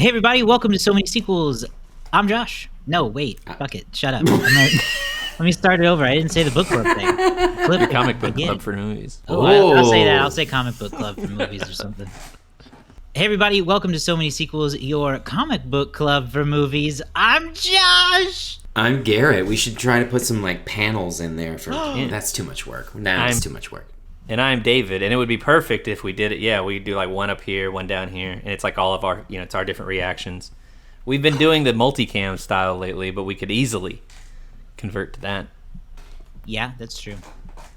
Hey everybody, welcome to So Many Sequels. I'm Josh. No, wait, fuck it, shut up. Let me start it over. I didn't say the book club thing. Your comic book club for movies. Oh, I'll say that. I'll say comic book club for movies or something. Hey everybody, welcome to So Many Sequels, your comic book club for movies. I'm Josh. I'm Garrett. We should try to put some panels in there for. That's too much work. It's too much work. And I'm David, and it would be perfect if we did it. Yeah, we do one up here, one down here, and it's all of our, it's our different reactions. We've been doing the multicam style lately, but we could easily convert to that. Yeah, that's true.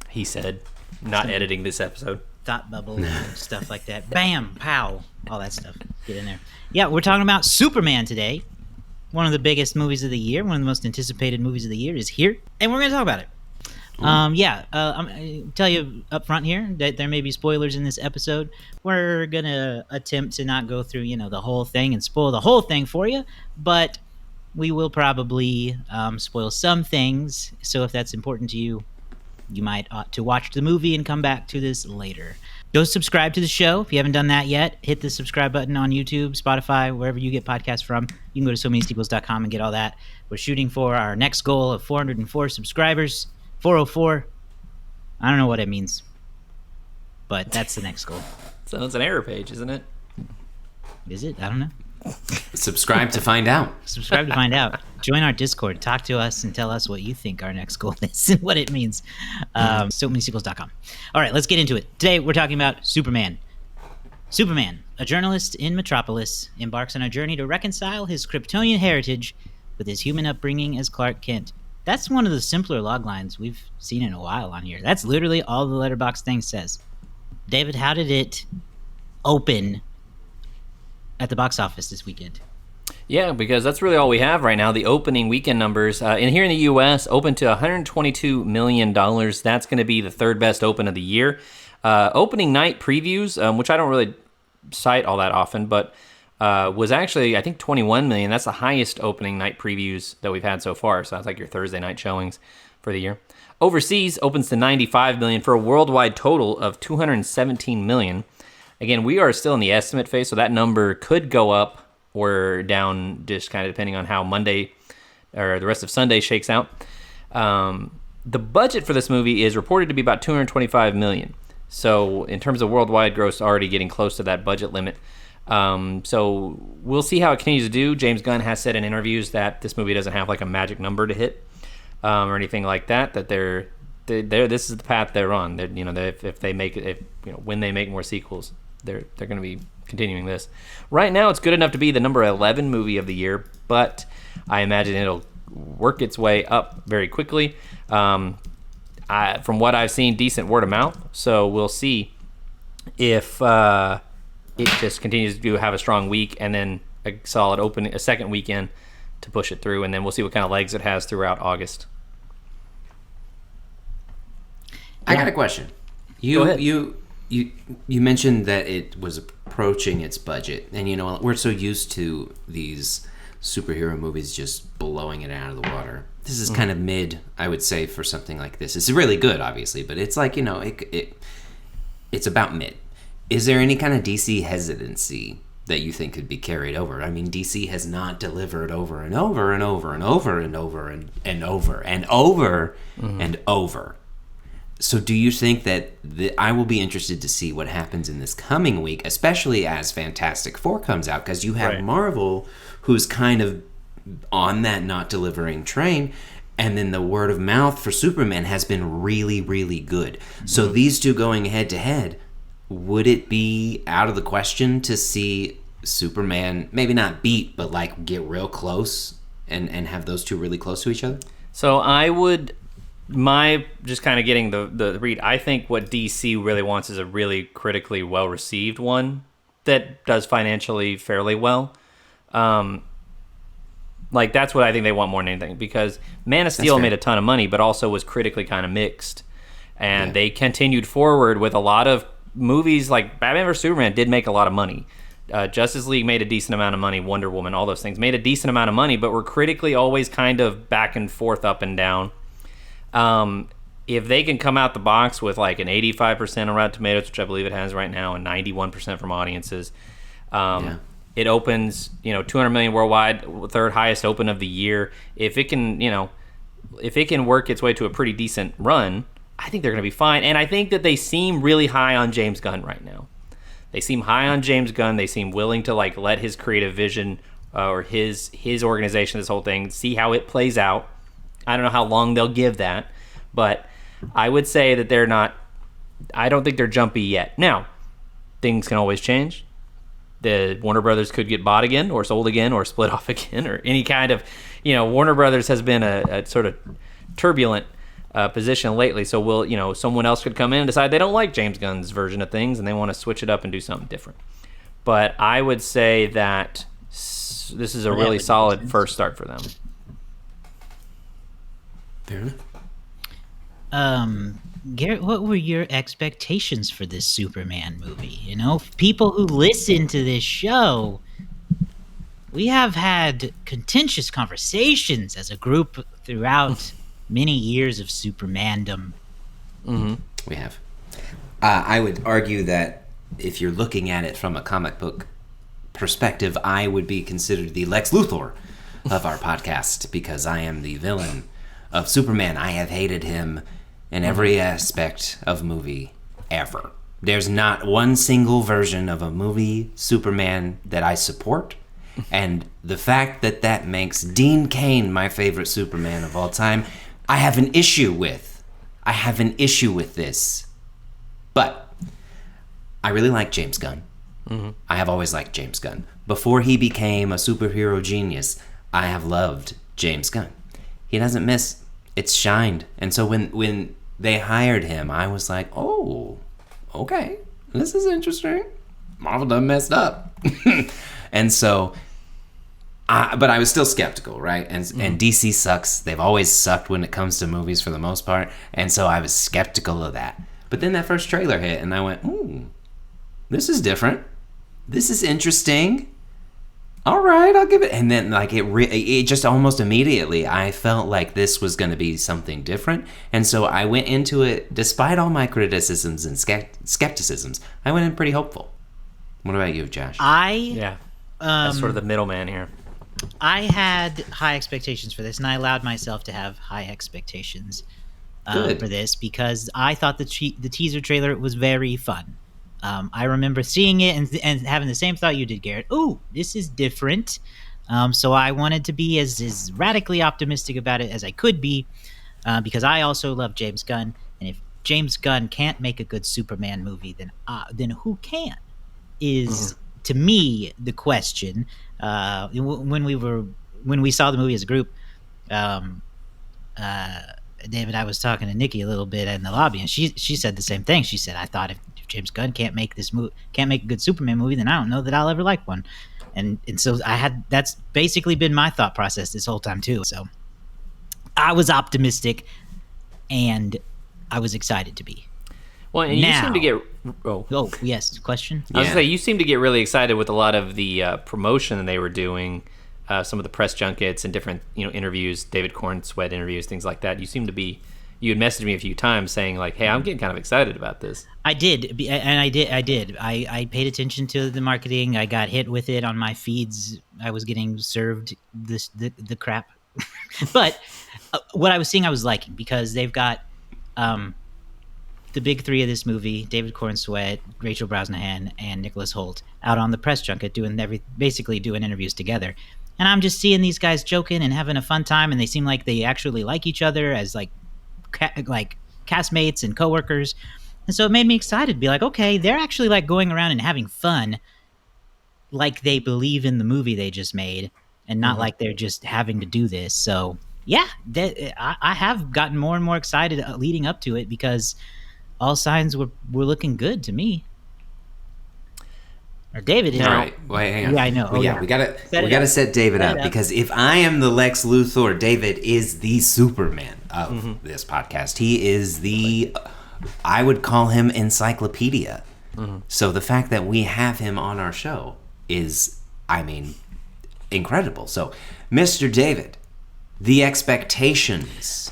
He said, not editing this episode. Thought bubble and stuff like that. Bam, pow, all that stuff. Get in there. Yeah, we're talking about Superman today. One of the biggest movies of the year, one of the most anticipated movies of the year is here, and we're going to talk about it. I'm tell you up front here that there may be spoilers in this episode. We're gonna attempt to not go through, the whole thing and spoil the whole thing for you, but we will probably spoil some things. So if that's important to you, you might ought to watch the movie and come back to this later. Go subscribe to the show if you haven't done that yet. Hit the subscribe button on YouTube, Spotify, wherever you get podcasts from. You can go to SoManySequels.com and get all that. We're shooting for our next goal of 404 subscribers. 404. I don't know what it means, but that's the next goal. So it's an error page, isn't it? Is it? I don't know. Subscribe to find out. Subscribe to find out. Join our Discord. Talk to us and tell us what you think our next goal is and what it means. SoManySequels.com. All right, let's get into it. Today we're talking about Superman. Superman, a journalist in Metropolis, embarks on a journey to reconcile his Kryptonian heritage with his human upbringing as Clark Kent. That's one of the simpler log lines we've seen in a while on here. That's literally all the Letterboxd thing says. David, how did it open at the box office this weekend? Yeah, because that's really all we have right now. The opening weekend numbers. And here in the U.S., opened to $122 million. That's going to be the third best open of the year. Opening night previews, which I don't really cite all that often, but was actually, I think, 21 million. That's the highest opening night previews that we've had so far. So that's your Thursday night showings for the year. Overseas opens to 95 million for a worldwide total of 217 million. Again, we are still in the estimate phase, so that number could go up or down, just kind of depending on how Monday or the rest of Sunday shakes out. The budget for this movie is reported to be about 225 million. So in terms of worldwide gross, already getting close to that budget limit. So we'll see how it continues to do. James Gunn has said in interviews that this movie doesn't have a magic number to hit, or anything like that. That they're this is the path they're on. If they make it, when they make more sequels, they're going to be continuing this. Right now, it's good enough to be the number 11 movie of the year, but I imagine it'll work its way up very quickly. From what I've seen, decent word of mouth. So we'll see if it just continues to have a strong week and then a solid a second weekend to push it through, and then we'll see what kind of legs it has throughout August. I got a question. Go ahead. You mentioned that it was approaching its budget, and we're so used to these superhero movies just blowing it out of the water. This is kind of mid, I would say, for something like this. It's really good, obviously, but it's it's about mid. Is there any kind of DC hesitancy that you think could be carried over? I mean, DC has not delivered over and over and over and over and over and over and over and over. So do you think that I will be interested to see what happens in this coming week, especially as Fantastic Four comes out, because you have Marvel, who's kind of on that not delivering train, and then the word of mouth for Superman has been really, really good. So these two going head to head, would it be out of the question to see Superman maybe not beat, but get real close and have those two really close to each other? So I would, just kind of getting the read, I think what DC really wants is a really critically well-received one that does financially fairly well. That's what I think they want more than anything, because Man of Steel made a ton of money, but also was critically kind of mixed. And they continued forward with a lot of movies like Batman vs. Superman did make a lot of money. Justice League made a decent amount of money. Wonder Woman, all those things made a decent amount of money, but were critically always kind of back and forth, up and down. If they can come out the box with an 85% on Rotten Tomatoes, which I believe it has right now, and 91% from audiences, It opens, $200 million worldwide, third highest open of the year. If it can, if it can work its way to a pretty decent run, I think they're going to be fine. And I think that they seem really high on James Gunn right now. They seem high on James Gunn. They seem willing to let his creative vision or his organization, this whole thing, see how it plays out. I don't know how long they'll give that, but I would say that they're not. I don't think they're jumpy yet. Now, things can always change. The Warner Brothers could get bought again, or sold again, or split off again, or any kind of. Warner Brothers has been a sort of turbulent position lately. So someone else could come in and decide they don't like James Gunn's version of things, and they want to switch it up and do something different. But I would say that this is a really solid first start for them. Fair enough. Garrett, what were your expectations for this Superman movie? People who listen to this show, we have had contentious conversations as a group throughout many years of Supermandom. Mm-hmm. We have. I would argue that if you're looking at it from a comic book perspective, I would be considered the Lex Luthor of our podcast because I am the villain of Superman. I have hated him in every aspect of movie ever. There's not one single version of a movie Superman that I support, and the fact that makes Dean Cain my favorite Superman of all time, I have an issue with. I have an issue with this. But I really like James Gunn. Mm-hmm. I have always liked James Gunn. Before he became a superhero genius, I have loved James Gunn. He doesn't miss. It's shined. And so when they hired him, I was like, oh, okay, this is interesting. Marvel done messed up. And so, but I was still skeptical, right? And DC sucks. They've always sucked when it comes to movies for the most part. And so I was skeptical of that. But then that first trailer hit, and I went, ooh, this is different. This is interesting. All right, I'll give it. And then it just almost immediately, I felt like this was going to be something different. And so I went into it, despite all my criticisms and skepticisms, I went in pretty hopeful. What about you, Josh? That's sort of the middleman here. I had high expectations for this, and I allowed myself to have high expectations for this because I thought the teaser trailer was very fun. I remember seeing it and having the same thought you did, Garrett. Ooh, this is different. So I wanted to be as radically optimistic about it as I could be because I also love James Gunn. And if James Gunn can't make a good Superman movie, then who can? Is to me the question. When we saw the movie as a group, David, I was talking to Nikki a little bit in the lobby, and she said the same thing. She said, "I thought if James Gunn can't make a good Superman movie, then I don't know that I'll ever like one." And so that's basically been my thought process this whole time too. So I was optimistic, and I was excited to be. Well, and you seem to get. Oh yes, question. I was gonna say you seem to get really excited with a lot of the promotion that they were doing. Some of the press junkets and different interviews, David Cornsweet interviews, things like that. You had messaged me a few times saying like, "Hey, I'm getting kind of excited about this." I did. I paid attention to the marketing. I got hit with it on my feeds. I was getting served the crap. But what I was seeing, I was liking because they've got the big three of this movie: David Cornsweet, Rachel Brosnahan, and Nicholas Hoult, out on the press junket basically doing interviews together. And I'm just seeing these guys joking and having a fun time, and they seem like they actually like each other as like castmates and coworkers. And so it made me excited to be like, okay, they're actually like going around and having fun like they believe in the movie they just made and not like they're just having to do this. So yeah, I have gotten more and more excited leading up to it because all signs were looking good to me. Or David. All right. Wait, hang on. Yeah, I know. We gotta set David up because if I am the Lex Luthor, David is the Superman of this podcast. He is I would call him encyclopedia. So the fact that we have him on our show is, incredible. So, Mr. David, the expectations.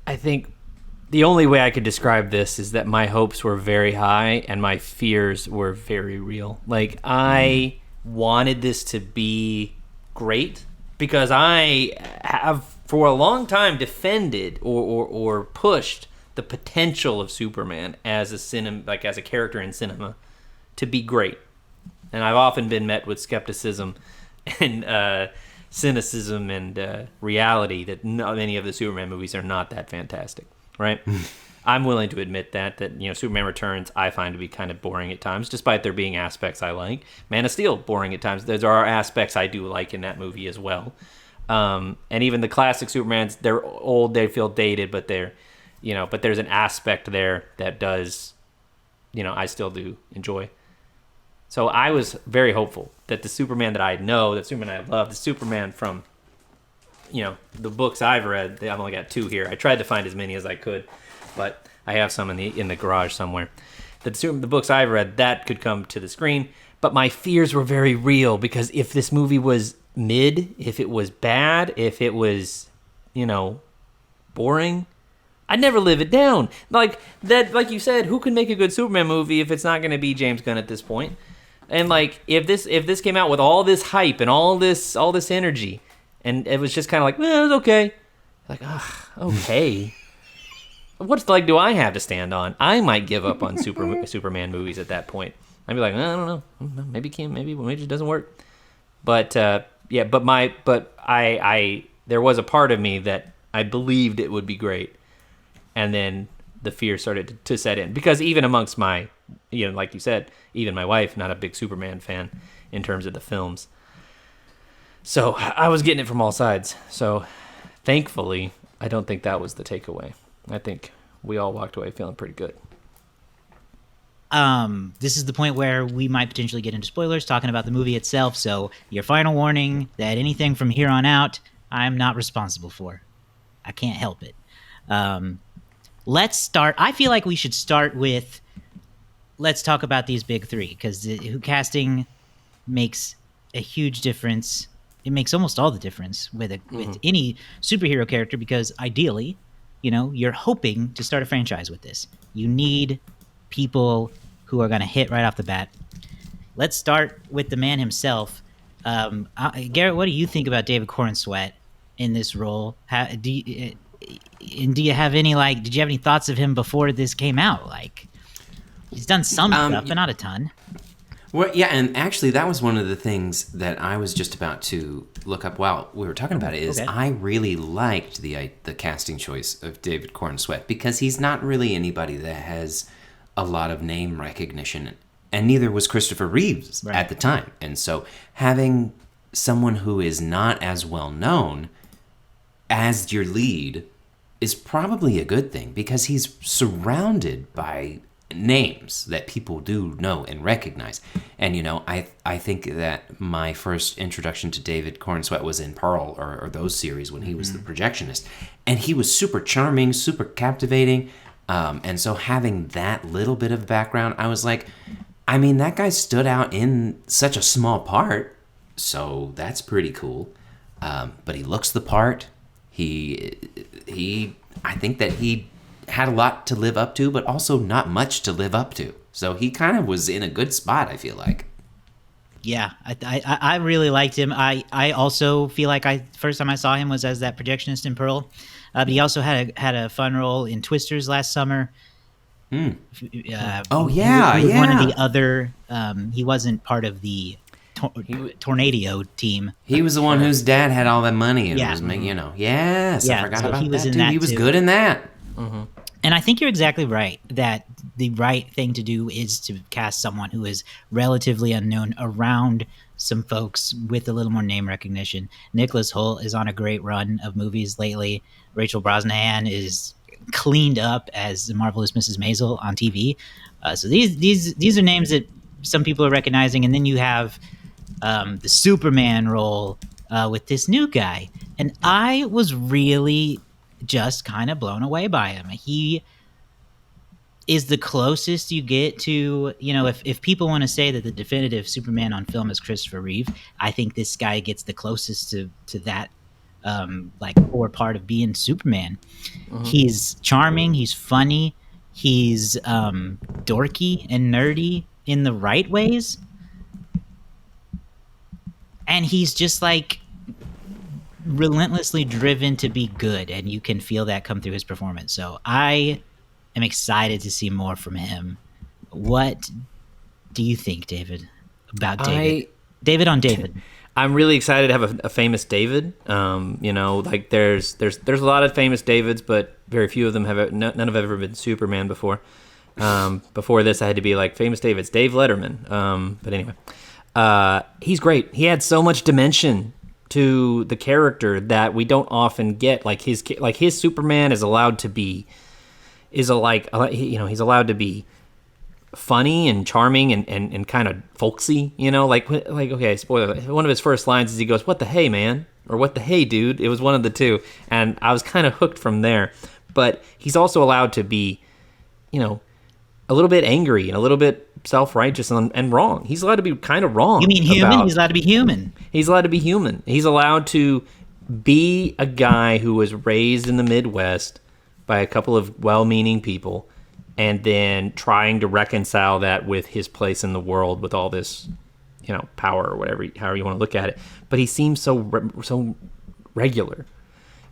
I think The only way I could describe this is that my hopes were very high and my fears were very real. Like, I wanted this to be great because I have for a long time defended or pushed the potential of Superman as a character in cinema to be great. And I've often been met with skepticism and cynicism and reality that many of the Superman movies are not that fantastic. Right, I'm willing to admit that Superman Returns I find to be kind of boring at times, despite there being aspects I like. Man of Steel, boring at times. There are aspects I do like in that movie as well. And even the classic Supermans, they're old, they feel dated, but but there's an aspect there that does, I still do enjoy. So I was very hopeful that the Superman that I know, the Superman I love, the Superman from the books I've read, I've only got 2 here. I tried to find as many as I could, but I have some in the garage somewhere. The books I've read, that could come to the screen, but my fears were very real because if this movie was mid, if it was bad, if it was, boring, I'd never live it down. Like you said, who can make a good Superman movie if it's not going to be James Gunn at this point? And like if this came out with all this hype and all this energy, and it was just kind of like, it was okay. Like, okay. What do I have to stand on? I might give up on Superman movies at that point. I'd be like, I don't know. Maybe it just doesn't work. But there was a part of me that I believed it would be great, and then the fear started to set in because even amongst my, like you said, even my wife, not a big Superman fan in terms of the films. So I was getting it from all sides. So thankfully, I don't think that was the takeaway. I think we all walked away feeling pretty good. This is the point where we might potentially get into spoilers talking about the movie itself. So your final warning that anything from here on out, I'm not responsible for. I can't help it. Let's start. I feel like we should start with, let's talk about these big 3 because casting makes a huge difference. It makes almost all the difference with any superhero character because ideally, you're hoping to start a franchise with this. You need people who are going to hit right off the bat. Let's start with the man himself. Garrett, what do you think about David Corenswet in this role? Do you have any did you have any thoughts of him before this came out? Like, he's done some stuff, but not a ton. Well, yeah, and actually that was one of the things that I was just about to look up while we were talking about it, is Okay. I really liked the casting choice of David Corenswet because he's not really anybody that has a lot of name recognition, and neither was Christopher Reeves at the time. And so having someone who is not as well known as your lead is probably a good thing because he's surrounded by names that people do know and recognize. And I think that my first introduction to David Corenswet was in Pearl or those series when he was the projectionist, and he was super charming, super captivating, and so having that little bit of background, I was like, that guy stood out in such a small part, so that's pretty cool. But he looks the part. I think that he had a lot to live up to, but also not much to live up to. So he kind of was in a good spot, I feel like. Yeah, I really liked him. I also feel like first time I saw him was as that projectionist in Pearl, but he also had a fun role in Twisters last summer. Oh He yeah, was one of the other. He wasn't part of the Tornado team. He was the one whose dad had all that money and Yeah. was making, Yes, I forgot so about he was that, in dude. that He was too. good in that. And I think you're exactly right that the right thing to do is to cast someone who is relatively unknown around some folks with a little more name recognition. Nicholas Hoult is on a great run of movies lately. Rachel Brosnahan is cleaned up as the Marvelous Mrs. Maisel on TV. So these are names that some people are recognizing. And then you have the Superman role with this new guy. And I was really just kind of blown away by him. He is the closest you get to, if people want to say that the definitive Superman on film is Christopher Reeve, I think this guy gets the closest to that like core part of being Superman. He's charming, he's funny, he's dorky and nerdy in the right ways, and he's just like relentlessly driven to be good, and you can feel that come through his performance. So I am excited to see more from him. What do you think, David, about David? David on David. I'm really excited to have a famous David. Like there's a lot of famous Davids, but very few of them none have ever been Superman before. Before this, I had to be like famous Davids, Dave Letterman. But anyway, he's great. He had so much dimension to the character that we don't often get. Like his Superman is allowed to be, he's allowed to be funny and charming and kind of folksy, okay, spoiler, one of his first lines is he goes, "What the hey, man?" or "What the hey, dude?" It was one of the two, and I was kind of hooked from there. But he's also allowed to be, a little bit angry and a little bit self-righteous and wrong. He's allowed to be kind of wrong. You mean human? He's allowed to be human. He's allowed to be human. He's allowed to be a guy who was raised in the Midwest by a couple of well-meaning people, and then trying to reconcile that with his place in the world with all this, power or whatever, however you want to look at it. But he seems so regular.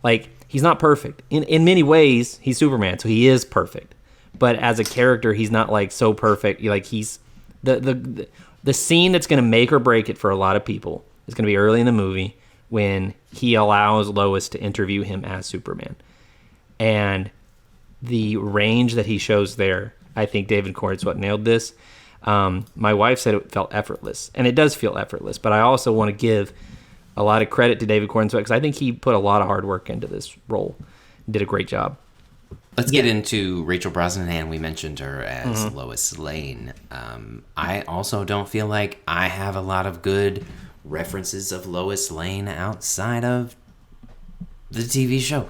Like, he's not perfect. In many ways, he's Superman, so he is perfect. But as a character, he's not like so perfect. Like, he's the scene that's going to make or break it for a lot of people is going to be early in the movie when he allows Lois to interview him as Superman. And the range that he shows there, I think David Cornswet nailed this. My wife said it felt effortless, and it does feel effortless. But I also want to give a lot of credit to David Cornswet because I think he put a lot of hard work into this role. Did a great job. Let's get into Rachel Brosnahan. We mentioned her as Lois Lane. I also don't feel like I have a lot of good references of Lois Lane outside of the TV show.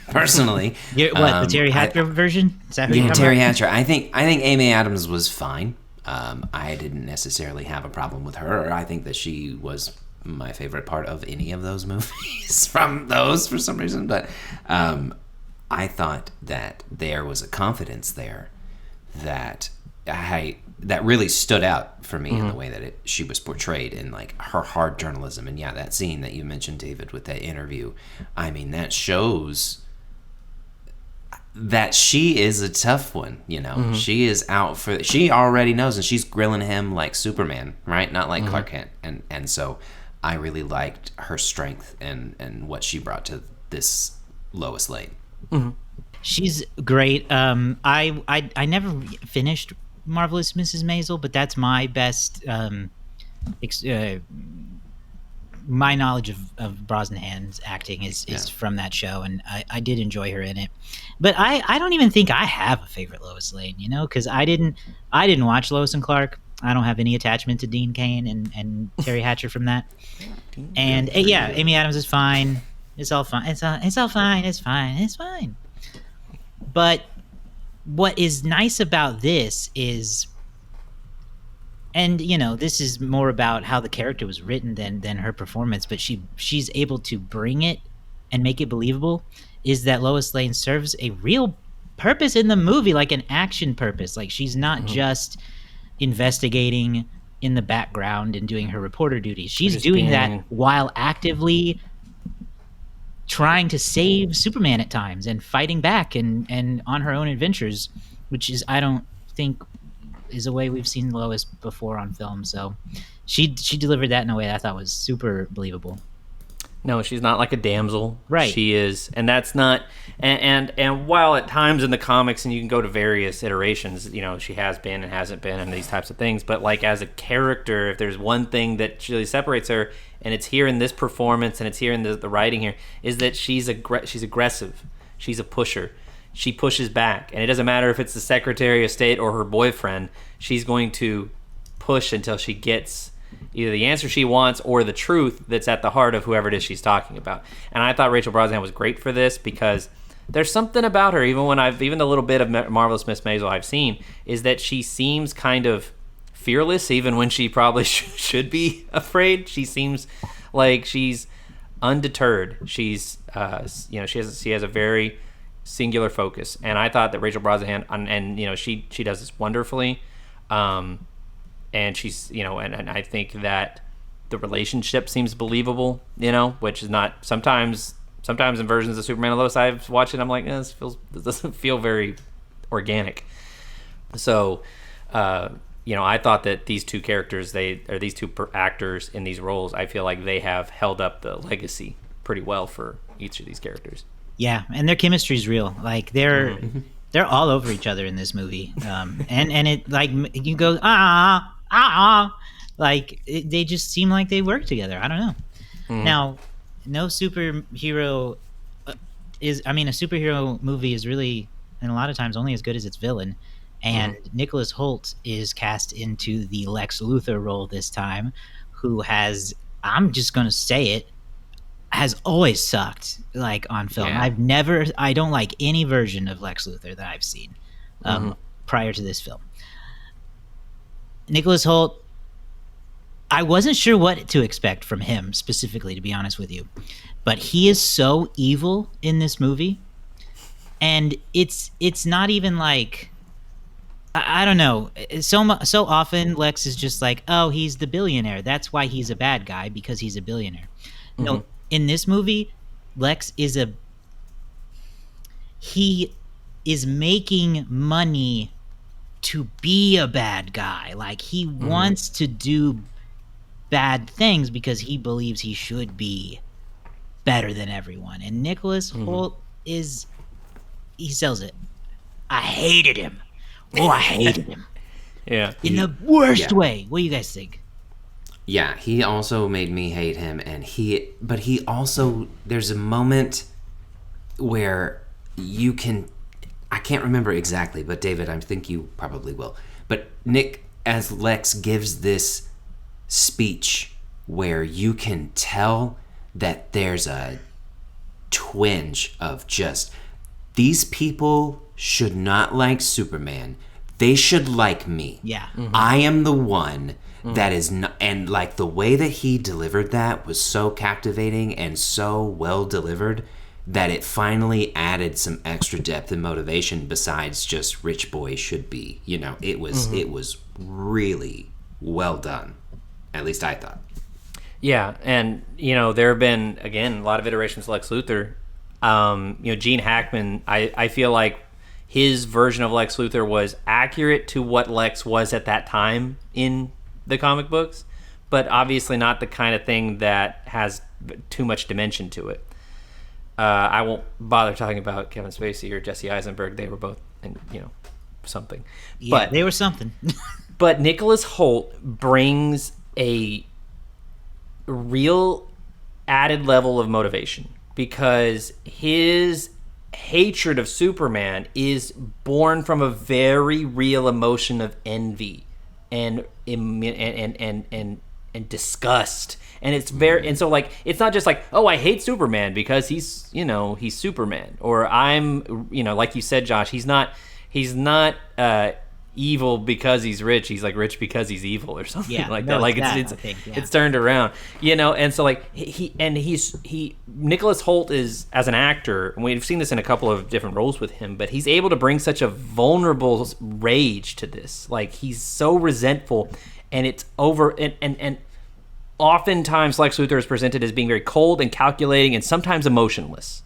Personally, the Terry Hatcher version? Is that who you're Terry talking Hatcher. I think Amy Adams was fine. I didn't necessarily have a problem with her. I think that she was my favorite part of any of those movies from those for some reason. But I thought that there was a confidence there that really stood out for me in the way that she was portrayed in like her hard journalism. And yeah, that scene that you mentioned, David, with that interview, I mean, that shows that she is a tough one, She is out for, she already knows, and she's grilling him like Superman, right? Not like Clark Kent. And so I really liked her strength and what she brought to this Lois Lane. She's great. I never finished Marvelous Mrs. Maisel, but that's my best my knowledge of Brosnahan's acting is from that show, and I did enjoy her in it. But I don't even think I have a favorite Lois Lane, because I didn't watch Lois and Clark. I don't have any attachment to Dean Cain and Terry Hatcher from that. And Amy Adams is fine. It's all fine. It's all fine. It's fine. It's fine. But what is nice about this is, and this is more about how the character was written than her performance, but she's able to bring it and make it believable, is that Lois Lane serves a real purpose in the movie, like an action purpose. Like, she's not just investigating in the background and doing her reporter duties. She's doing that while actively trying to save Superman at times and fighting back and on her own adventures, which is, I don't think, is a way we've seen Lois before on film. So she delivered that in a way that I thought was super believable. No, she's not like a damsel. Right. She is, and that's not. And while at times in the comics, and you can go to various iterations, she has been and hasn't been, and these types of things. But like as a character, if there's one thing that really separates her, and it's here in this performance, and it's here in the writing here, is that she's aggressive. She's a pusher. She pushes back, and it doesn't matter if it's the Secretary of State or her boyfriend. She's going to push until she gets either the answer she wants or the truth that's at the heart of whoever it is she's talking about. And I thought Rachel Brosnahan was great for this because there's something about her, even the little bit of Marvelous Miss Maisel I've seen, is that she seems kind of fearless even when she probably should be afraid. She seems like she's undeterred. She's she has a very singular focus, and I thought that Rachel Brosnahan and she does this wonderfully, and she's and I think that the relationship seems believable, which is not sometimes in versions of Superman and Lois I've watched it, I'm like, this doesn't feel very organic. So I thought that these two characters, these two actors in these roles, I feel like they have held up the legacy pretty well for each of these characters. Yeah, and their chemistry is real. Like they're all over each other in this movie, and it like you go like they just seem like they work together. I don't know. Now, no superhero a superhero movie is really, and a lot of times, only as good as its villain. And Nicholas Hoult is cast into the Lex Luthor role this time, who has, I'm just going to say it, has always sucked, like, on film. Yeah. I don't like any version of Lex Luthor that I've seen prior to this film. Nicholas Hoult, I wasn't sure what to expect from him specifically, to be honest with you. But he is so evil in this movie. And it's not even like... I don't know. So often Lex is just like, oh, he's the billionaire. That's why he's a bad guy, because he's a billionaire. No, in this movie, Lex is he is making money to be a bad guy. Like, he wants to do bad things because he believes he should be better than everyone. And Nicholas Hoult he sells it. I hated him. Oh, I hated him. Yeah. In the worst way. What do you guys think? Yeah, he also made me hate him, but he also, there's a moment where I can't remember exactly, but David, I think you probably will. But Nick, as Lex, gives this speech where you can tell that there's a twinge of just, these people should not like Superman. They should like me. Yeah. I am the one that is not, and like the way that he delivered that was so captivating and so well delivered that it finally added some extra depth and motivation besides just rich boy should be. It was really well done. At least I thought. Yeah, and there have been, again, a lot of iterations of Lex Luthor. Gene Hackman, I feel like his version of Lex Luthor was accurate to what Lex was at that time in the comic books, but obviously not the kind of thing that has too much dimension to it. I won't bother talking about Kevin Spacey or Jesse Eisenberg. They were both, something. Yeah, but they were something. But Nicholas Hoult brings a real added level of motivation, because his hatred of Superman is born from a very real emotion of envy and disgust, and it's very, and so like it's not just like, oh, I hate Superman because he's Superman, or I'm like you said, Josh, he's not evil because he's rich. He's like rich because he's evil, or something like that. Like it's turned around, and so like Nicholas Hoult is, as an actor, and we've seen this in a couple of different roles with him, but he's able to bring such a vulnerable rage to this. Like, he's so resentful, and it's over, and oftentimes Lex Luthor is presented as being very cold and calculating and sometimes emotionless.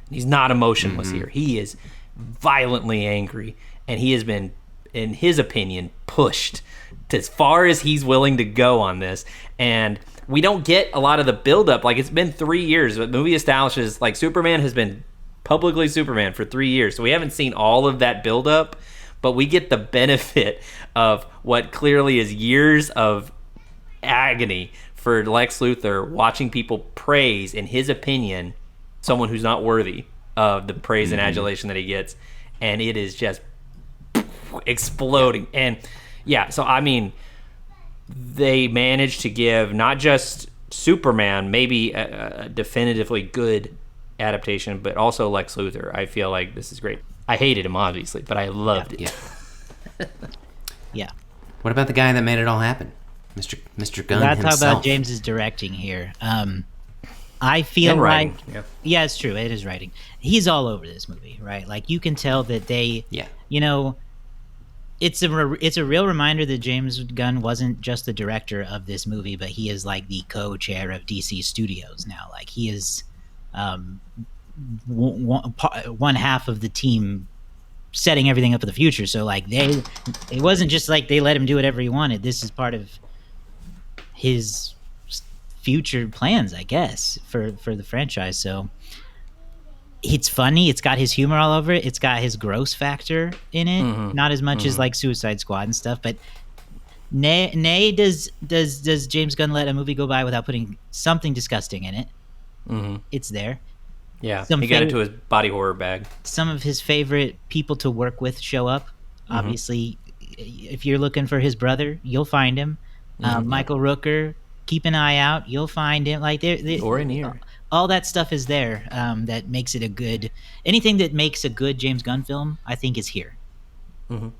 He's not emotionless here. He is violently angry, and he has been, in his opinion, pushed to as far as he's willing to go on this. And we don't get a lot of the buildup. Like, it's been 3 years, but the movie establishes, like, Superman has been publicly Superman for 3 years, so we haven't seen all of that buildup, but we get the benefit of what clearly is years of agony for Lex Luthor, watching people praise, in his opinion, someone who's not worthy of the praise and adulation that he gets, and it is just exploding. And yeah, so I mean, they managed to give not just Superman maybe a definitively good adaptation, but also Lex Luthor. I feel like this is great. I hated him, obviously, but I loved it. Yeah. What about the guy that made it all happen, Mr. Gunn Let's himself? talk about James's directing here. I feel And like, writing, yeah. yeah, it's true. It is writing. He's all over this movie, right? Like you can tell that they, Yeah. you know, it's a real reminder that James Gunn wasn't just the director of this movie, but he is like the co-chair of DC Studios now. Like he is one half of the team setting everything up for the future. So like it wasn't just like they let him do whatever he wanted. This is part of his future plans, I guess, for the franchise. So it's funny. It's got his humor all over it. It's got his gross factor in it. Not as much as like Suicide Squad and stuff, but nay does James Gunn let a movie go by without putting something disgusting in it. It's there. Yeah, he got into his body horror bag. Some of his favorite people to work with show up. Obviously, if you're looking for his brother, you'll find him. Michael Rooker, keep an eye out. You'll find him. Like Or in here. All that stuff is there. That makes it a good. Anything that makes a good James Gunn film, I think, is here.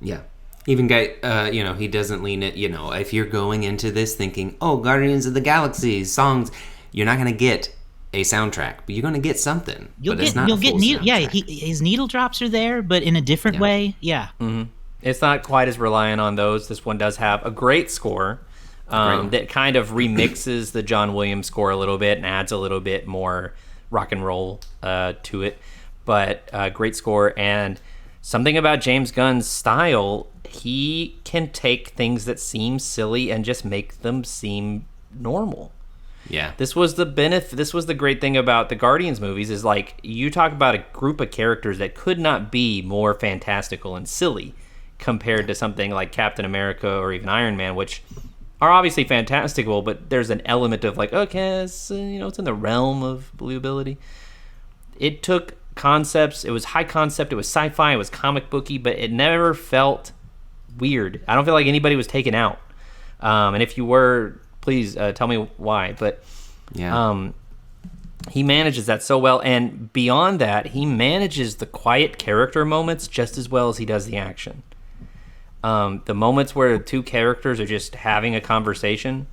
Yeah. Even he doesn't lean it. If you're going into this thinking, oh, Guardians of the Galaxy songs, you're not going to get a soundtrack, but you're going to get something. You'll get needle. Yeah, his needle drops are there, but in a different way. Yeah. It's not quite as reliant on those. This one does have a great score that kind of remixes the John Williams score a little bit and adds a little bit more rock and roll to it. But great score, and something about James Gunn's style, he can take things that seem silly and just make them seem normal. Yeah. This was the benefit. This was the great thing about the Guardians movies is like you talk about a group of characters that could not be more fantastical and silly compared to something like Captain America or even Iron Man, which are obviously fantastical, but there's an element of like, okay, it's in the realm of believability. It took concepts. It was high concept. It was sci-fi. It was comic booky, but it never felt weird. I don't feel like anybody was taken out. And if you were, please tell me why. But he manages that so well. And beyond that, he manages the quiet character moments just as well as he does the action. The moments where two characters are just having a conversation,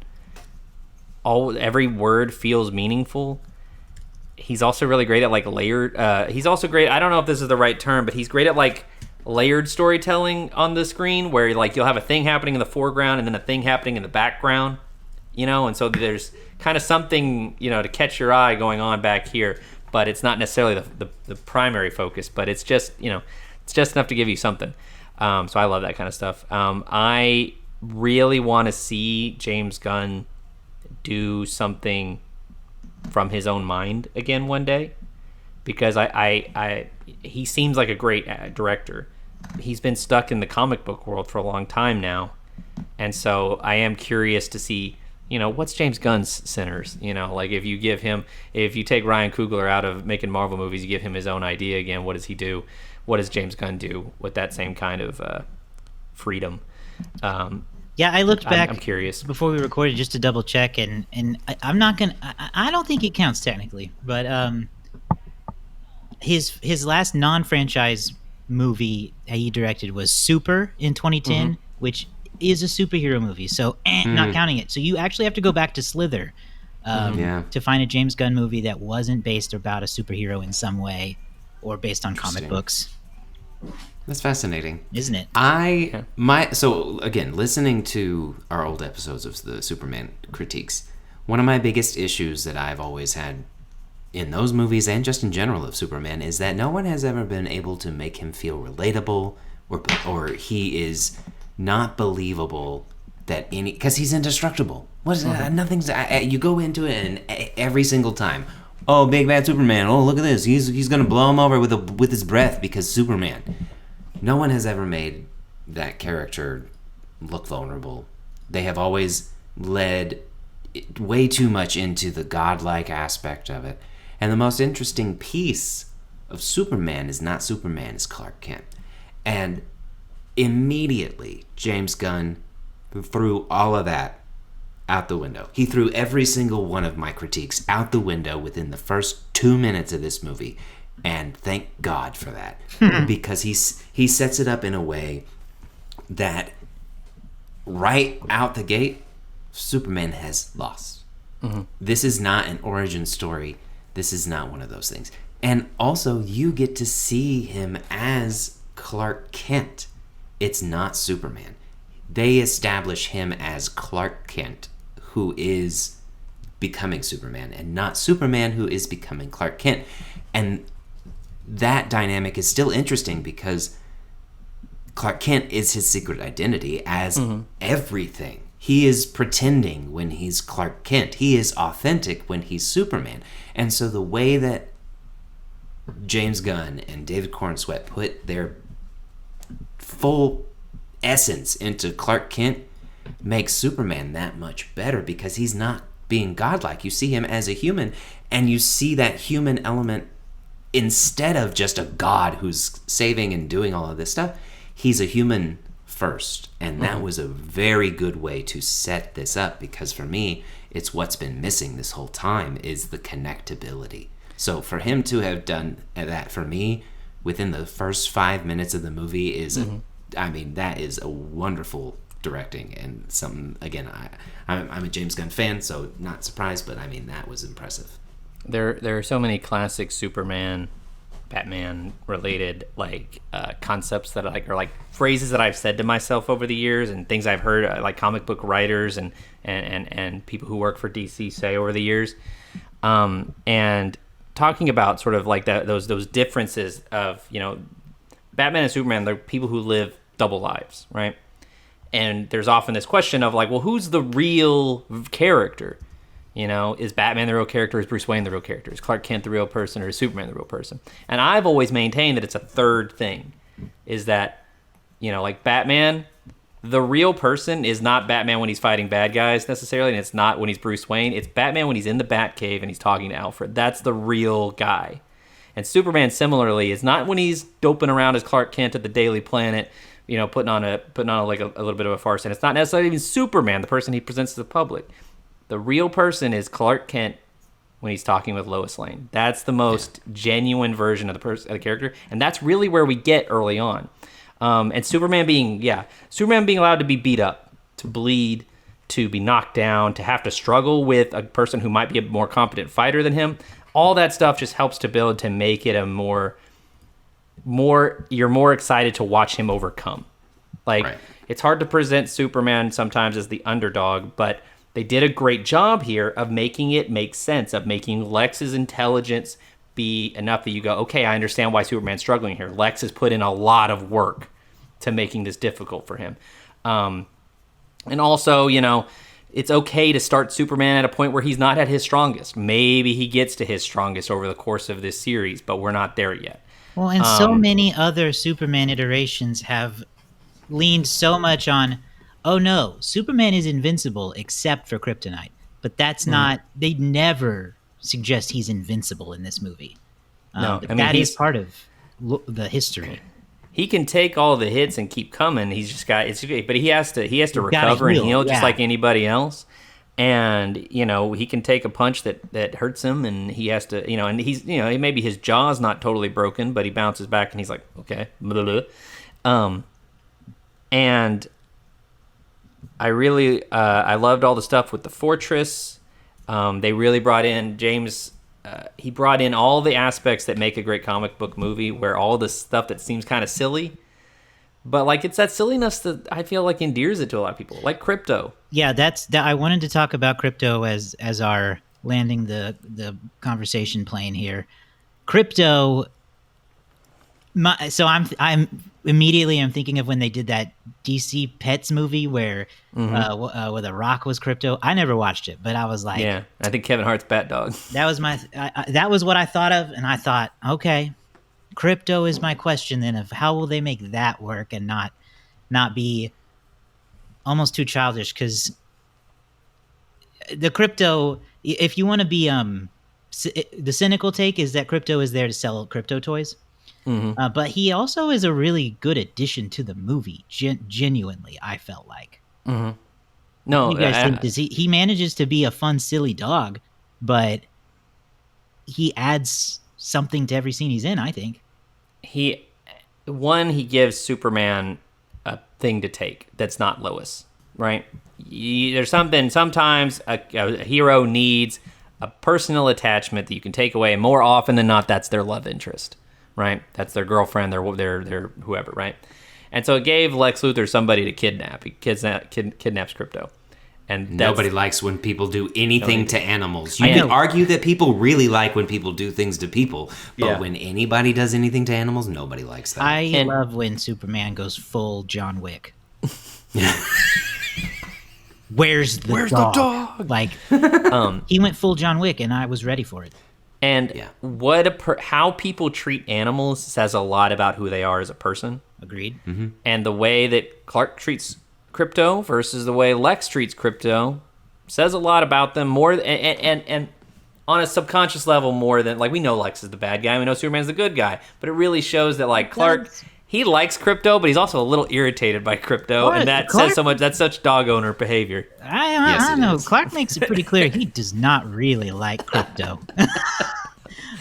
every word feels meaningful. He's also really great at like layered. He's also great. I don't know if this is the right term, but he's great at like layered storytelling on the screen, where like you'll have a thing happening in the foreground and then a thing happening in the background. And so there's kind of something to catch your eye going on back here, but it's not necessarily the primary focus. But it's just it's just enough to give you something. So I love that kind of stuff. I really want to see James Gunn do something from his own mind again one day, because he seems like a great director. He's been stuck in the comic book world for a long time now, and so I am curious to see what's James Gunn's sinners. Like if you take Ryan Coogler out of making Marvel movies, you give him his own idea again. What does he do? What does James Gunn do with that same kind of freedom? Yeah, I looked back. I'm curious before we recorded just to double check, and I'm not gonna. I don't think it counts technically, but his last non-franchise movie he directed was Super in 2010, which is a superhero movie, so not counting it. So you actually have to go back to Slither to find a James Gunn movie that wasn't based about a superhero in some way or based on comic books. That's fascinating, isn't it? So again, listening to our old episodes of the Superman critiques, one of my biggest issues that I've always had in those movies and just in general of Superman is that no one has ever been able to make him feel relatable, or he is not believable because he's indestructible. Nothing's. You go into it and every single time, oh, big bad Superman. Oh, look at this. He's gonna blow him over with his breath because Superman. No one has ever made that character look vulnerable. They have always led way too much into the godlike aspect of it. And the most interesting piece of Superman is not Superman, it's Clark Kent. And immediately, James Gunn threw all of that out the window. He threw every single one of my critiques out the window within the first 2 minutes of this movie. And thank God for that. Because he sets it up in a way that right out the gate, Superman has lost. This is not an origin story. This is not one of those things. And also, you get to see him as Clark Kent. It's not Superman. They establish him as Clark Kent, who is becoming Superman, and not Superman, who is becoming Clark Kent. And that dynamic is still interesting because Clark Kent is his secret identity as everything. He is pretending when he's Clark Kent. He is authentic when he's Superman. And so the way that James Gunn and David Corenswet put their full essence into Clark Kent makes Superman that much better because he's not being godlike. You see him as a human, and you see that human element instead of just a god who's saving and doing all of this stuff. He's a human first, and that was a very good way to set this up because for me, it's what's been missing this whole time is the connectability. So for him to have done that for me within the first 5 minutes of the movie is, that is a wonderful directing and something. Again, I'm a James Gunn fan, so not surprised, but that was impressive. There are so many classic Superman, Batman related concepts that are like phrases that I've said to myself over the years and things I've heard like comic book writers and people who work for DC say over the years, and talking about sort of like those differences of Batman and Superman. They're people who live double lives, right? And there's often this question of like, well, who's the real character? Is Batman the real character? Is Bruce Wayne the real character? Is Clark Kent the real person? Or is Superman the real person? And I've always maintained that it's a third thing. Is that, like Batman, the real person is not Batman when he's fighting bad guys necessarily, and it's not when he's Bruce Wayne. It's Batman when he's in the Batcave and he's talking to Alfred. That's the real guy. And Superman, similarly, is not when he's doping around as Clark Kent at the Daily Planet, putting on a little bit of a farce. And it's not necessarily even Superman, the person he presents to the public. The real person is Clark Kent when he's talking with Lois Lane. That's the most genuine version of the character, and that's really where we get early on. And Superman being allowed to be beat up, to bleed, to be knocked down, to have to struggle with a person who might be a more competent fighter than him. All that stuff just helps to build to make it a more you're more excited to watch him overcome. It's hard to present Superman sometimes as the underdog, but they did a great job here of making it make sense, of making Lex's intelligence be enough that you go, okay, I understand why Superman's struggling here. Lex has put in a lot of work to making this difficult for him. And also, it's okay to start Superman at a point where he's not at his strongest. Maybe he gets to his strongest over the course of this series, but we're not there yet. Well, and so many other Superman iterations have leaned so much on, oh no, Superman is invincible except for kryptonite. But that's not, they never suggest he's invincible in this movie. That is part of the history. He can take all the hits and keep coming. He's just got but he has to recover and heal just like anybody else. And he can take a punch that hurts him, and he has to and he's maybe his jaw's not totally broken, but he bounces back and he's like, okay, blah, blah, blah. And I really I loved all the stuff with the fortress. They really brought in James. He brought in all the aspects that make a great comic book movie, where all the stuff that seems kind of silly, but like it's that silliness that I feel like endears it to a lot of people, like Krypto. Yeah, I wanted to talk about Krypto as our landing the conversation plane here. Krypto. So I'm immediately thinking of when they did that DC Pets movie where The Rock was Krypto. I never watched it, but I was like, yeah, I think Kevin Hart's Bat Dog. That was that was what I thought of, and I thought, okay, Krypto is my question then of how will they make that work and not be almost too childish, because the Krypto, if you want to be the cynical take is that Krypto is there to sell crypto toys. But he also is a really good addition to the movie. Genuinely, I felt like. No, you guys think, he manages to be a fun, silly dog, but he adds something to every scene he's in. I think he gives Superman a thing to take that's not Lois. right? There's something. Sometimes a hero needs a personal attachment that you can take away. And more often than not, that's their love interest, right? That's their girlfriend, their whoever, right? And so it gave Lex Luthor somebody to kidnap. He kidnaps Krypto. And nobody likes when people do anything to animals. You I can know. argue that people really like when people do things to people, but Yeah. when anybody does anything to animals, nobody likes that. I love when Superman goes full John Wick. Where's the dog? Like, he went full John Wick, and I was ready for it. And Yeah. how people treat animals says a lot about who they are as a person. Agreed. And the way that Clark treats Krypto versus the way Lex treats Krypto says a lot about them, more and on a subconscious level, more than, like, we know Lex is the bad guy, we know Superman's the good guy, but it really shows that, like, Clark, he likes Krypto, but he's also a little irritated by Krypto, What? and that Clark- says so much. That's such dog owner behavior. I Yes, don't it know. is. Clark makes it pretty clear he does not really like Krypto.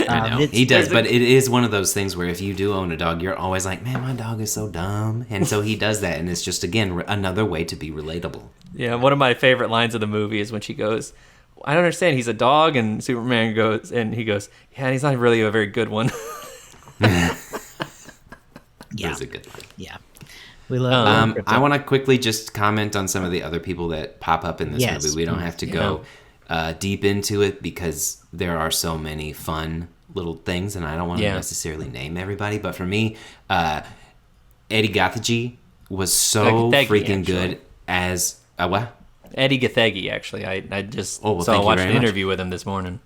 I know. He does, but it is one of those things where if you do own a dog, you're always like, man, my dog is so dumb. And so he does that, and it's just, again, another way to be relatable. Yeah, one of my favorite lines of the movie is when she goes, I don't understand, he's a dog, and Superman goes, and he goes, yeah, and he's not really a very good one. Yeah. It's a good line. Yeah. We love Krypto. I want to quickly just comment on some of the other people that pop up in this Yes. movie. We don't have to go deep into it because there are so many fun little things, and I don't want to necessarily name everybody. But for me, Eddie Gathegi was so Gathegi, freaking actually. good as what? Eddie Gathegi, actually. I just Oh, well, saw thank you watched very an much. interview with him this morning.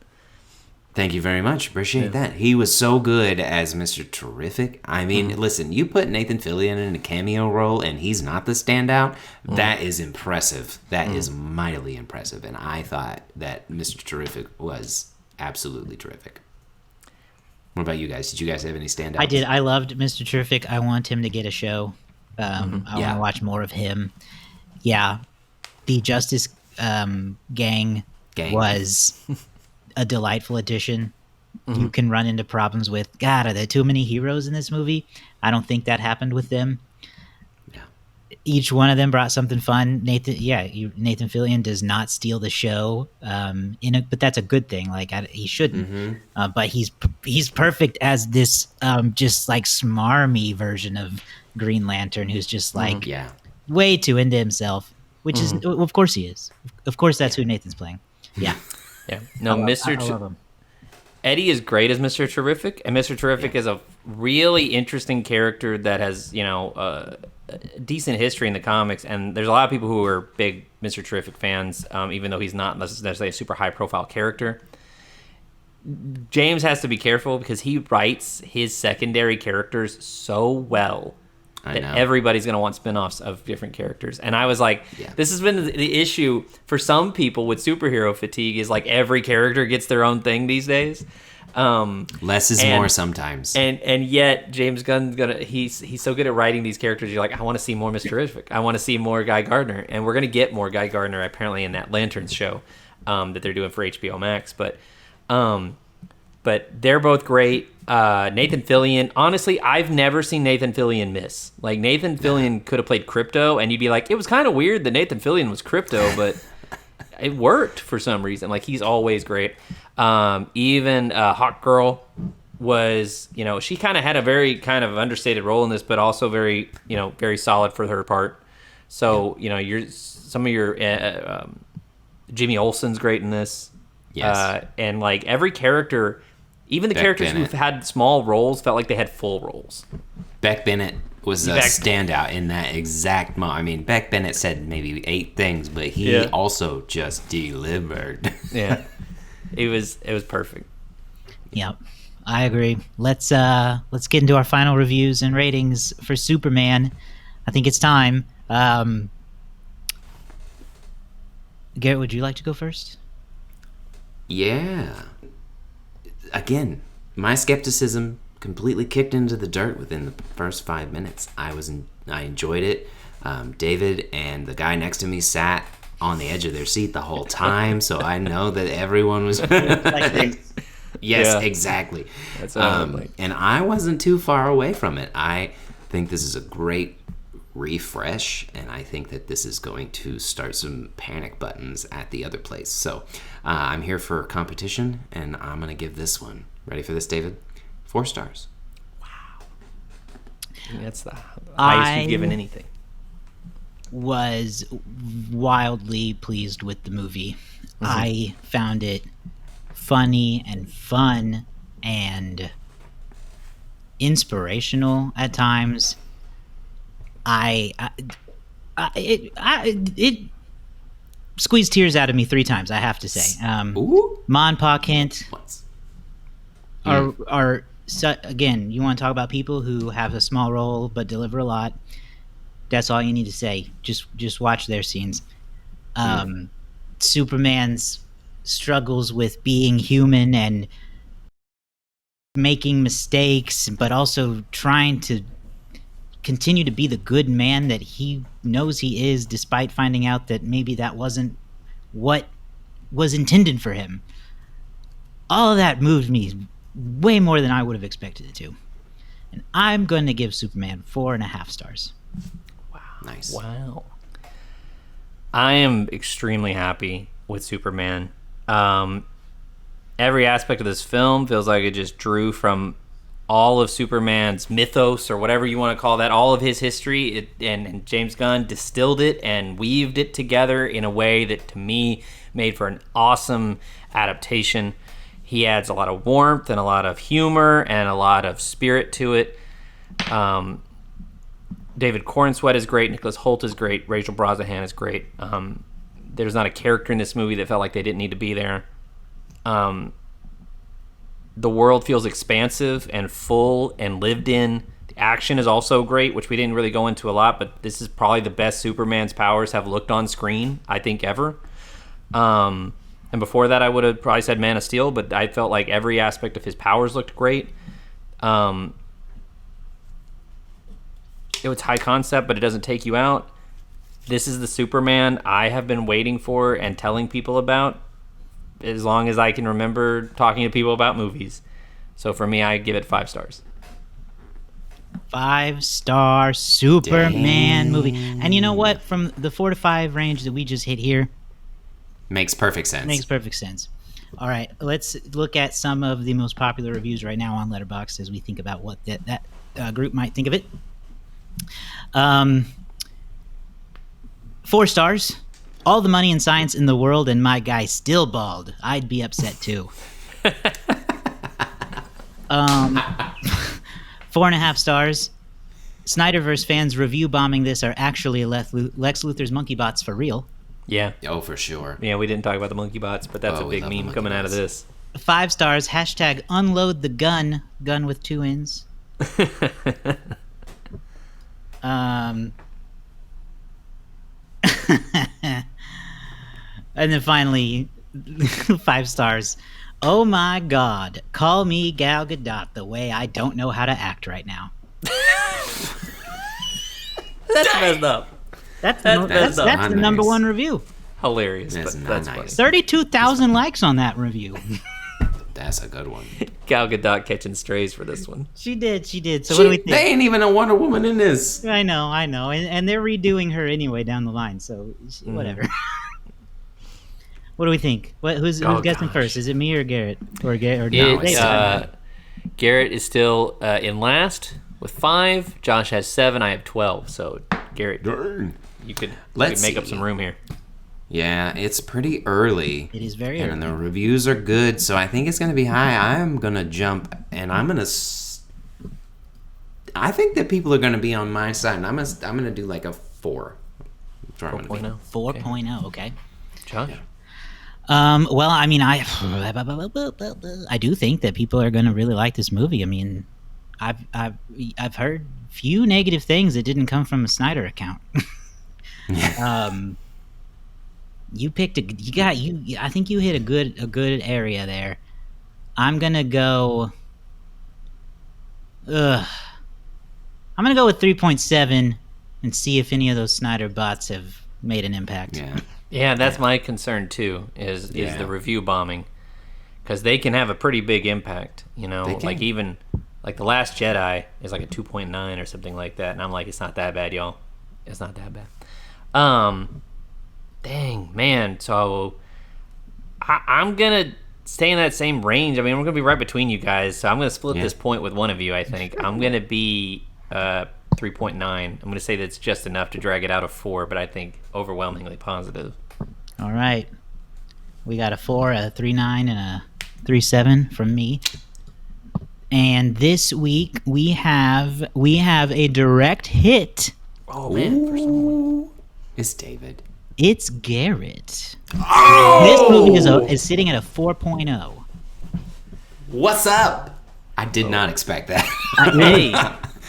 Thank you very much. Appreciate that. He was so good as Mr. Terrific. I mean, listen, you put Nathan Fillion in a cameo role and he's not the standout, that is impressive. That is mightily impressive. And I thought that Mr. Terrific was absolutely terrific. What about you guys? Did you guys have any standouts? I did. I loved Mr. Terrific. I want him to get a show. I want to watch more of him. Yeah. The Justice Gang was a delightful addition. You can run into problems with, God, are there too many heroes in this movie? I don't think that happened with them. Yeah. Each one of them brought something fun. Nathan Fillion does not steal the show, but that's a good thing. Like, he shouldn't. But he's perfect as this just like smarmy version of Green Lantern, who's just like way too into himself. Which is, of course, he is. Of course, that's who Nathan's playing. Yeah. Yeah. No, I love him. Eddie is great as Mr. Terrific, and Mr. Terrific is a really interesting character that has, a decent history in the comics, and there's a lot of people who are big Mr. Terrific fans, even though he's not necessarily a super high-profile character. James has to be careful because he writes his secondary characters so well that everybody's going to want spin-offs of different characters. And I was like, this has been the issue for some people with superhero fatigue, is like every character gets their own thing these days. Less is more sometimes. And yet James Gunn's he's so good at writing these characters. You're like, I want to see more Mr. Terrific. I want to see more Guy Gardner. And we're going to get more Guy Gardner apparently in that Lanterns show that they're doing for HBO Max. But they're both great. Nathan Fillion, honestly, I've never seen Nathan Fillion miss. Like, Nathan Fillion could have played Krypto, and you'd be like, it was kind of weird that Nathan Fillion was Krypto, but it worked for some reason. Like, he's always great. Even Hawk Girl was, she kind of had a very kind of understated role in this, but also very, very solid for her part. So, some of your Jimmy Olsen's great in this. Yes. And like every character, even the Beck characters Bennett. who've had small roles, felt like they had full roles. Beck Bennett was a standout in that exact moment. I mean, Beck Bennett said maybe 8 things, but he also just delivered. Yeah, it was perfect. Yep, I agree. Let's get into our final reviews and ratings for Superman. I think it's time. Garrett, would you like to go first? Yeah. Again, my skepticism completely kicked into the dirt within the first 5 minutes. I enjoyed it. David and the guy next to me sat on the edge of their seat the whole time, so I know that everyone was Yes, exactly. That's what I would like. And I wasn't too far away from it. I think this is a great refresh, and I think that this is going to start some panic buttons at the other place. So I'm here for competition, and I'm going to give this one. Ready for this, David? 4 stars. That's the highest you've given anything. Was wildly pleased with the movie. I found it funny and fun and inspirational at times. It squeezed tears out of me 3 times, I have to say. Ooh. Ma and Pa Kent Once. are again, you want to talk about people who have a small role but deliver a lot. That's all you need to say. Just watch their scenes. Superman's struggles with being human and making mistakes, but also trying to continue to be the good man that he knows he is, despite finding out that maybe that wasn't what was intended for him. All of that moved me way more than I would have expected it to. And I'm going to give Superman 4.5 stars. Nice. Wow. I am extremely happy with Superman. Every aspect of this film feels like it just drew from all of Superman's mythos, or whatever you want to call that, all of his history, and James Gunn distilled it and weaved it together in a way that, to me, made for an awesome adaptation. He adds a lot of warmth and a lot of humor and a lot of spirit to it. David Corenswet is great. Nicholas Hoult is great. Rachel Brosnahan is great. There's not a character in this movie that felt like they didn't need to be there. The world feels expansive and full and lived in. The action is also great, which we didn't really go into a lot, but this is probably the best Superman's powers have looked on screen, I think, ever. And before that, I would have probably said Man of Steel, but I felt like every aspect of his powers looked great. It was high concept, but it doesn't take you out. This is the Superman I have been waiting for and telling people about as long as I can remember talking to people about movies. So for me, I give it 5 stars. 5-star Superman movie. And you know what? From the 4 to 5 range that we just hit here, Makes perfect sense. makes perfect sense. All right, let's look at some of the most popular reviews right now on Letterboxd as we think about what that group might think of it. 4 stars. All the money and science in the world, and my guy still bald. I'd be upset too. 4.5 stars. Snyderverse fans review bombing this are actually Lex Luthor's monkey bots for real. Yeah. Oh, for sure. Yeah, we didn't talk about the monkey bots, but that's a We big love the meme monkey coming out of bots. this. 5 stars. Hashtag unload the gun. Gun with 2 N's. And then finally, 5 stars. Oh my God! Call me Gal Gadot the way I don't know how to act right now. That's messed up. That's That's the not number nice. 1 review. Hilarious, That's but not that's nice. funny. 32,000 likes on that review. That's a good one. Gal Gadot catching strays for this one. She did. So what do we think? They ain't even a Wonder Woman in this. I know, and they're redoing her anyway down the line. So whatever. What do we think? Who's Oh, guessing gosh. first? Is it me or Garrett? Or Garrett? No, It's, it's Garrett is still in last with 5. Josh has 7. I have 12. So Garrett, Darn. you could Let's make up see. some room here. Yeah, it's pretty early. It is very And early. the reviews are good, so I think it's going to be high. I'm going to jump, and I'm going to... I think that people are going to be on my side, and I'm going to do like a 4. That's where I'm gonna be. 4.0. 4.0. Okay. Josh? Well, I mean, I do think that people are going to really like this movie. I mean, I've heard few negative things that didn't come from a Snyder account. You picked I think you hit a good area there. I'm gonna go. I'm gonna go with 3.7 and see if any of those Snyder bots have made an impact. Yeah. Yeah, that's my concern too. Is Yeah. the review bombing, because they can have a pretty big impact. You know, They can. like even like The Last Jedi is like a 2.9 or something like that, and I'm like, it's not that bad, y'all. It's not that bad. Dang, man. So I'm gonna stay in that same range. I mean, we're gonna be right between you guys. So I'm gonna split this point with one of you. I think I'm gonna be 3.9. I'm gonna say that's just enough to drag it out of 4, but I think overwhelmingly positive. All right. We got a 4, a 3.9, and a 3.7 from me. And this week we have a direct hit. Oh man, Ooh, it's David. It's Garrett. This movie is sitting at a 4.0. What's up? I did not expect that. Hey,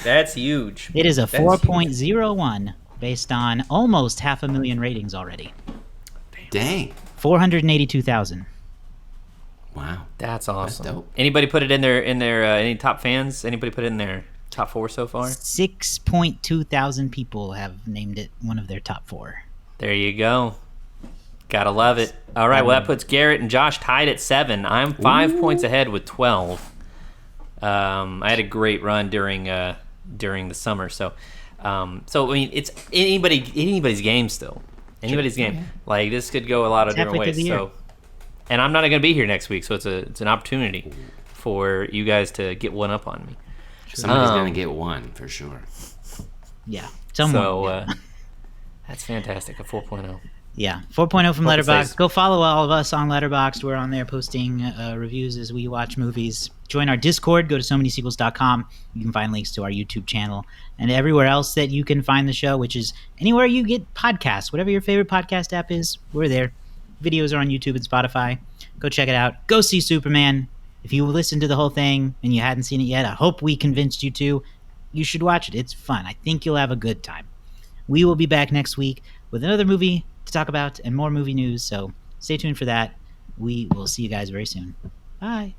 that's huge. It is a 4.01 based on almost 500,000 ratings already. Dang. 482,000. Wow. That's awesome. That's dope. Anybody put it in their any top fans? Anybody put it in their top 4 so far? 6.2 thousand people have named it one of their top 4. There you go. Gotta love it. All right, well that puts Garrett and Josh tied at 7. I'm 5 points ahead with 12. I had a great run during the summer, so I mean it's anybody's game still. Anybody's game. Yeah. Like this could go a lot of different ways. So, and I'm not going to be here next week, so it's an opportunity for you guys to get one up on me. Somebody's going to get one for sure. Yeah, someone. So that's fantastic. A 4.0. Yeah, 4.0 from Letterboxd. Go follow all of us on Letterboxd. We're on there posting reviews as we watch movies. Join our Discord. Go to somanysequels.com. You can find links to our YouTube channel and everywhere else that you can find the show, which is anywhere you get podcasts. Whatever your favorite podcast app is, we're there. Videos are on YouTube and Spotify. Go check it out. Go see Superman. If you listened to the whole thing and you hadn't seen it yet, I hope we convinced you to. You should watch it. It's fun. I think you'll have a good time. We will be back next week with another movie to talk about and more movie news, so stay tuned for that. We will see you guys very soon. Bye.